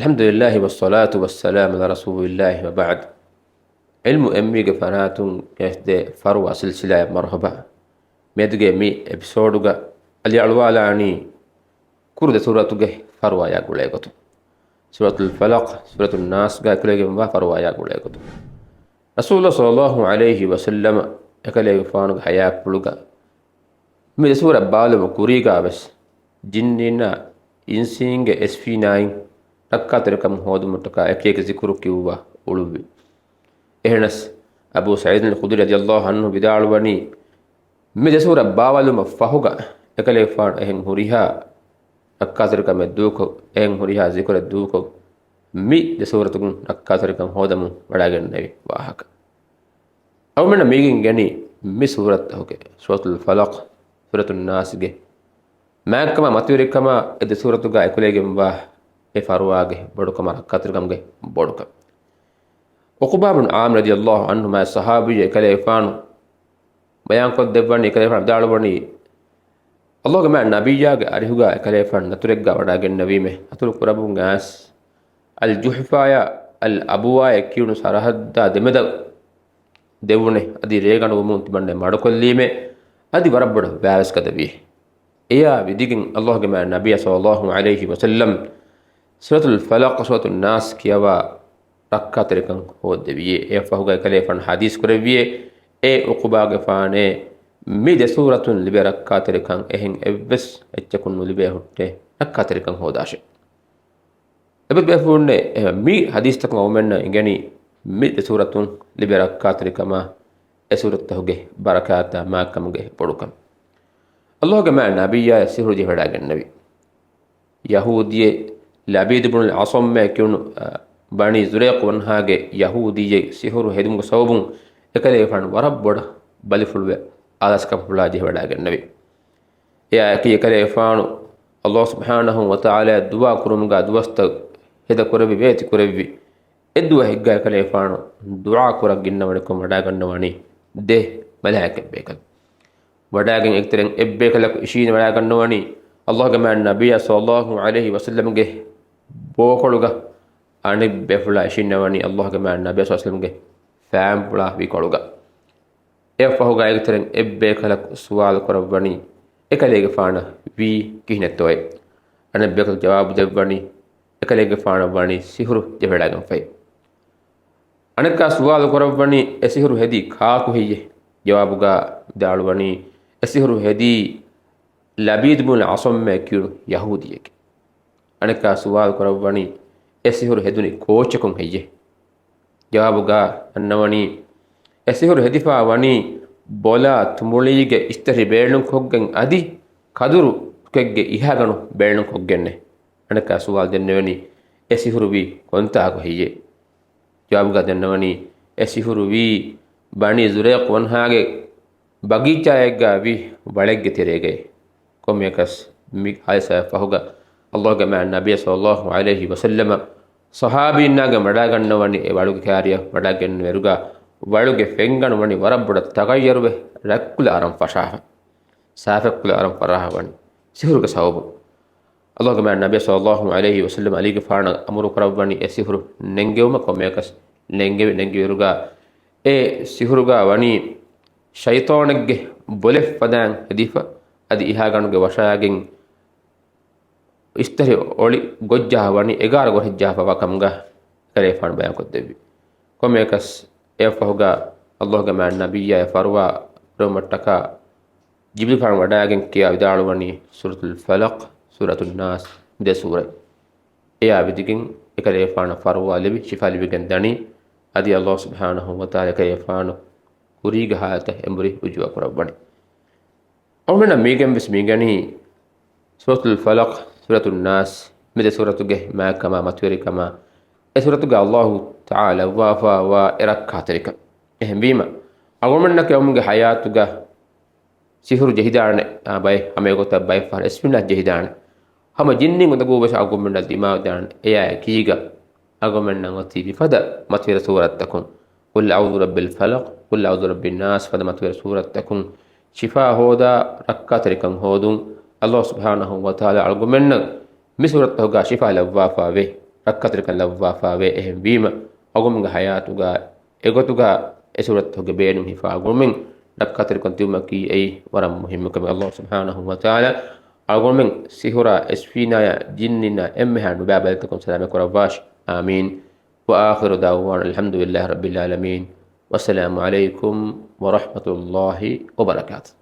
الحمد لله والصلاة والسلام على رسول الله وبعد. علم أمي قفناتون يشد فروا سلسلة مرحبا ميدغي مي ابسودغا اللي علوالاني كرد سورة فروا يا قوليغتو سورة الفلق سورة الناس غا كليغ ما فروا يا قوليغتو رسول الله صلى الله عليه وسلم يكليغ فانغ حياة بلغا مي سورة بالو كوريغا بس جنينا إنسينغ SP9 ركعت ركم هود متكا أكيك ذكر كيوبا أولوبي إهنس أبو سعيد الخدري رضي الله عنه بدال وني مجسورة باولو مفهوغا أكلي فان إهن هوريها ركعت ركم الدوكو إهن هوريها ذكر الدوكو مي جسورة تكون ركعت ركم هودمو وداغن نبي واحك أو من ميغن غني مي سورة هوكي سورة الفلق سورة الناس جي ما كما ماتوري كما إد سورة تغا أكلي جنبا فارواغه بدوكم ركعتركمغه بدوكم عقبة بن عامر رضي الله عنه ما صحابي كليفانو بيان قد دبني كليفان دالوني الله ما نبيجا اريغا كليفان نترغا وداغ النبي مه اتل قربون غاس الجحفايا الابوايا كيونو سرحد دمد දෙවුනේ අදි රේගණ වමුන් තිබන්නේ මඩකොල්ලීමේ අදි වරබ්බඩ වැවස් කදවි එයා විදිකින් අල්ලාහ්ගේ මා නබිය සල්ලල්ලාහු අලයිහි වසල්ලම් සූරතුල් ෆලක් සූරතුන් නාස් කියවා රක්කාතරකන් හොදවියේ ඒ ෆහුගා කලේෆන් හදීස් කරවියේ ඒ උකුබාගේ ෆානේ මිද සූරතුන් ලිබේ රක්කාතරකන් එහෙන් එවස් එච්චකුන් ලිබේ හොට්ටේ රක්කාතරකන් හොදාෂේ එබත් බෙෆුන්නේ මි හදීස් තක ඔමෙන්න ඉගනි මිද සූරතුන් ලිබේ රක්කාතරකම ඒ සූරත් තහුගේ බරකාතා මාකම්ගේ පොඩුකම් අල්ලාහ්ගේ මා නබියා සිහුරු ජෙහඩාගෙන නබි යහූදියේ لعبيد بن العصم كون بني زريق ونهاجي يهودي سحر هدم صوبون يكلي فان وربد بلفل على سكف بلاجه وداغ النبي يا كي يكلي فان الله سبحانه وتعالى دعاء كرمغا دوست هدا كربي بيت كربي ادوا هيغا يكلي فان دعاء كرغين ونكم وداغ النواني ده ملائكه بيكل وداغ اكترن ابيكلك شين وداغ النواني الله كما النبي صلى الله عليه وسلم ಗೆ ಬೋಕೊಳುಗ ಅಣಿ ಬೆಫುಳ ಶಿನ್ನವನಿ ಅಲ್ಲಾಹ್ ಕಮಾ ನಬಿ ಸಲ್ಲಲ್ಲಾಹು ಅಲೈಹಿ ವಸಲ್ಲಂ ಗೆ ಫಾಮ್ ಪುಳ ವಿ ಕೊಳುಗ ಎ ಫಹುಗ ಐತರೆನ್ ಎಬ್ಬೆ ಕಲಕ್ ಸುವಾಲ್ ಕೊರವನಿ ಎಕಲೆಗೆ ಫಾಣ ವಿ ಕಿಹನೆತ್ತೋಯ್ ಅನಬೆ ಕಲ ಜವಾಬ್ ದೆವನಿ ಎಕಲೆಗೆ ಫಾಣ ವನಿ ಸಿಹುರು ಜೆಬೆಡಾಗಂ ಫೈ ಅನಕ ಸುವಾಲ್ ಕೊರವನಿ ಎ ಸಿಹುರು ಹೆದಿ ಖಾಕು ಹಿಯೆ ಜವಾಬುಗ ದಾಳುವನಿ ಎ ಸಿಹುರು ಹೆದಿ ಲಬೀದ್ ಬುನ್ ಅಸಮ್ ಕ್ಯೂ ಯಹೂದಿಯಕ್ಕೆ ಅನಕ ಸುವಾಲ್ ಕೊರವಣಿ ಎಸಿಹುರು ಹೆದುನಿ ಕೋಚಕುಂ ಹೆಯ್ಯೆ ಜವಾಬುಗ ಅನ್ನವಣಿ ಎಸಿಹುರು ಹೆದಿಫಾ ವಣಿ ಬೊಲ ತುಮುಳಿಗೆ ಇಸ್ತರಿ ಬೇಳುಂ ಕೊಗ್ಗೆಂ ಅದಿ ಕದುರು ಕೆಗ್ಗೆ ಇಹಾಗಣು ಬೇಳುಂ ಕೊಗ್ಗೆನ್ನೆ ಅನಕ ಸುವಾಲ್ ದೆನ್ನವಣಿ ಎಸಿಹುರು ವಿ ಕೊಂತಾಗು ಹೆಯ್ಯೆ ಜವಾಬುಗ ದೆನ್ನವಣಿ ಎಸಿಹುರು ವಿ ಬಣಿ ಜುರೇಕ್ ವನ್ಹಾಗೆ ಬಗೀಚಾಯಗ್ಗ ವಿ ಬಳೆಗ್ಗೆ ತೆರೆಗೆ ಕೊಮ್ಯಕಸ್ ಮಿ ಆಯಸ ಫಹುಗ الله كما النبي صلى الله عليه وسلم صحابي ناغ مداغنوني وړو کاریه مداغن ورغا وړو فೆಂಗಣ ವಣಿ ವರಬುಡ ತಗಯ್ಯರುವೆ ರಕ್ಕುಲ ಅರಂ ಫಶಾಹ ಸಾಫಕ್ಕುಲ ಅರಂ ಫರಾಹವಣಿ ಸಿಹುರುಗ ಸವಬು الله كما النبي صلى الله عليه وسلم عليك فارن امر කරවණි ඒ සිහුරු නෙංගෙවම කොමයකස් නෙංගෙවිරුගා ඒ සිහුරුගා වණි ෂයිතානෙක්ගේ බොලෙ ෆදාන් හදීෆා අදි ඉහා ගනුගේ වශාගෙන් ඉස්තරි ඔලි ගොජ්ජා වනි එගාර ගොහිජ්ජා පවකම්ග කරේ ෆාන් බයන් කොද්දෙවි කොමේකස් එෆහුගා අල්ලාහ්ගේ මා නබියා ෆර්වා රොමට්ටක ජිබ්‍රිල් ෆාන් වඩාගෙන් කියා විදාළු වනි සූරතුල් ෆලක් සූරතුන් නාස් දෙ සූරයි එයා විදිකින් එකරේ ෆාන ෆර්වා ලෙවි ශිෆා ලෙවිගෙන් දනි අදි අල්ලාහ් සුබ්හානහු වතාලා කරේ ෆාන කුරීග හාත එම්බරි උජුව කරවණි ඔමන මේගෙන් විස් මේගනි සූරතුල් ෆලක් سورة الناس مدى سورة جه ما كما متوري كما سورة جه الله تعالى وافا وإرك كاتريك إهم بيما أقول منك يوم جه حياة جه سيهر جهدان باي هم يقول تباي فار اسمنا جهدان هم جنني من تقول بس أقول من الدماغ دان إياه كيجا أقول من نغتي بفدا متوري سورة تكون قل أعوذ رب الفلق قل أعوذ رب الناس فدا متوري سورة تكون شفاء هودا ركاتريكم هودون الله سبحانه وتعالى أقول من مسورة هودا شفاء لوافا به rakkatir kan lavva fawe ehem bima agum ga hayatuga egotuga esurat hoge beenum hifa agumin rakkatir kan tumaki ay waram muhim kam Allah subhanahu wa ta'ala agumin sihura esfina ya jinnina emhan babalatukum salama kuravash amin wa akhiru da'wana alhamdulillahi rabbil alamin wassalamu alaikum ورحمة الله وبركاته.